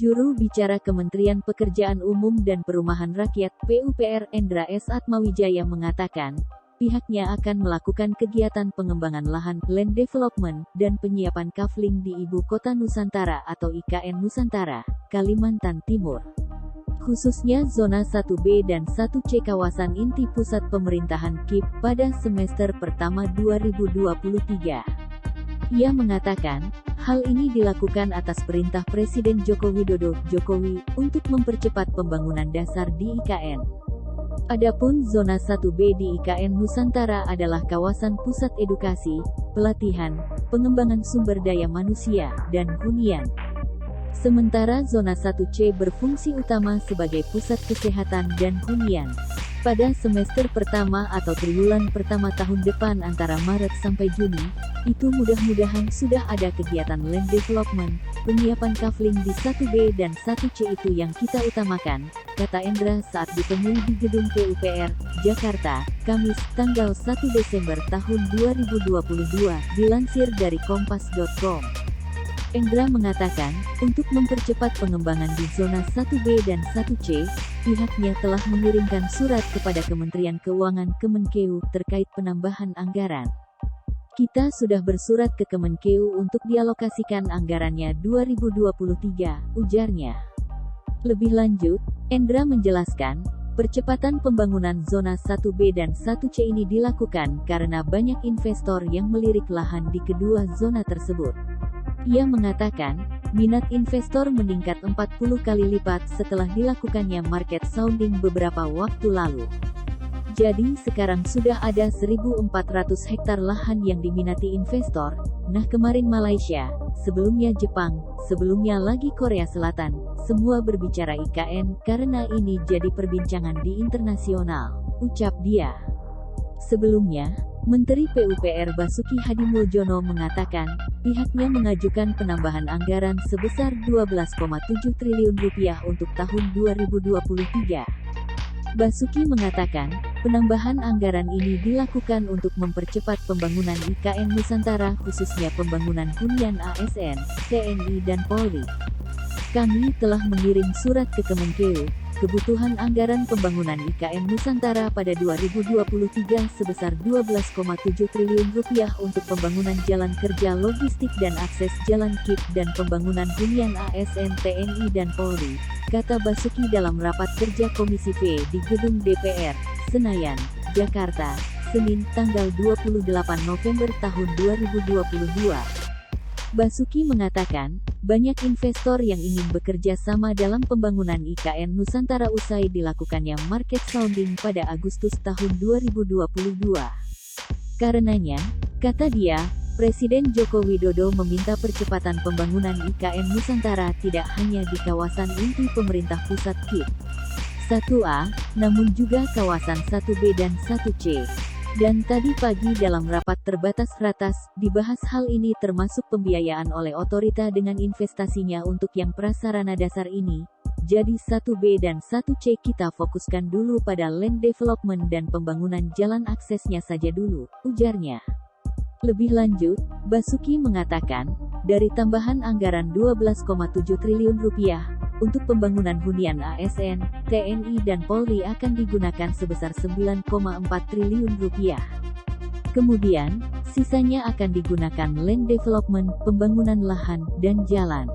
Juru bicara Kementerian Pekerjaan Umum dan Perumahan Rakyat (PUPR) Endra S. Atmawijaya mengatakan, pihaknya akan melakukan kegiatan pengembangan lahan (land development) dan penyiapan kafling di Ibu Kota Nusantara atau IKN Nusantara, Kalimantan Timur. Khususnya zona 1B dan 1C kawasan inti pusat pemerintahan KIP pada semester pertama 2023. Ia mengatakan, hal ini dilakukan atas perintah Presiden Joko Widodo (Jokowi) untuk mempercepat pembangunan dasar di IKN. Adapun zona 1B di IKN Nusantara adalah kawasan pusat edukasi, pelatihan, pengembangan sumber daya manusia, dan hunian. Sementara zona 1C berfungsi utama sebagai pusat kesehatan dan hunian. Pada semester pertama atau triwulan pertama tahun depan antara Maret sampai Juni, itu mudah-mudahan sudah ada kegiatan land development, penyiapan kafling di 1B dan 1C itu yang kita utamakan, kata Endra saat ditemui di gedung PUPR, Jakarta, Kamis, tanggal 1 Desember tahun 2022, dilansir dari kompas.com. Endra mengatakan, untuk mempercepat pengembangan di zona 1B dan 1C, pihaknya telah mengirimkan surat kepada Kementerian Keuangan Kemenkeu terkait penambahan anggaran. Kita sudah bersurat ke Kemenkeu untuk dialokasikan anggarannya 2023, ujarnya. Lebih lanjut, Endra menjelaskan, percepatan pembangunan zona 1B dan 1C ini dilakukan karena banyak investor yang melirik lahan di kedua zona tersebut. Ia mengatakan, minat investor meningkat 40 kali lipat setelah dilakukannya market sounding beberapa waktu lalu. Jadi sekarang sudah ada 1.400 hektar lahan yang diminati investor. Nah, kemarin Malaysia, sebelumnya Jepang, sebelumnya lagi Korea Selatan, semua berbicara IKN karena ini jadi perbincangan di internasional, ucap dia. Sebelumnya, Menteri PUPR Basuki Hadimuljono mengatakan, pihaknya mengajukan penambahan anggaran sebesar Rp12,7 triliun untuk tahun 2023. Basuki mengatakan, penambahan anggaran ini dilakukan untuk mempercepat pembangunan IKN Nusantara khususnya pembangunan hunian ASN, TNI dan Polri. Kami telah mengirim surat ke Kemenkeu, kebutuhan anggaran pembangunan IKN Nusantara pada 2023 sebesar Rp12,7 triliun untuk pembangunan jalan kerja logistik dan akses jalan KIP dan pembangunan hunian ASN TNI dan Polri, kata Basuki dalam rapat kerja Komisi V di Gedung DPR, Senayan, Jakarta, Senin, tanggal 28 November tahun 2022. Basuki mengatakan, banyak investor yang ingin bekerja sama dalam pembangunan IKN Nusantara usai dilakukannya market sounding pada Agustus tahun 2022. Karenanya, kata dia, Presiden Joko Widodo meminta percepatan pembangunan IKN Nusantara tidak hanya di kawasan inti pemerintah pusat KIP 1A, namun juga kawasan 1B dan 1C. Dan tadi pagi dalam rapat terbatas ratas, dibahas hal ini termasuk pembiayaan oleh otorita dengan investasinya untuk yang prasarana dasar ini. Jadi 1B dan 1C kita fokuskan dulu pada land development dan pembangunan jalan aksesnya saja dulu, ujarnya. Lebih lanjut, Basuki mengatakan, dari tambahan anggaran Rp12,7 triliun untuk pembangunan hunian ASN, TNI dan Polri akan digunakan sebesar Rp9,4 triliun. Kemudian, sisanya akan digunakan land development, pembangunan lahan, dan jalan.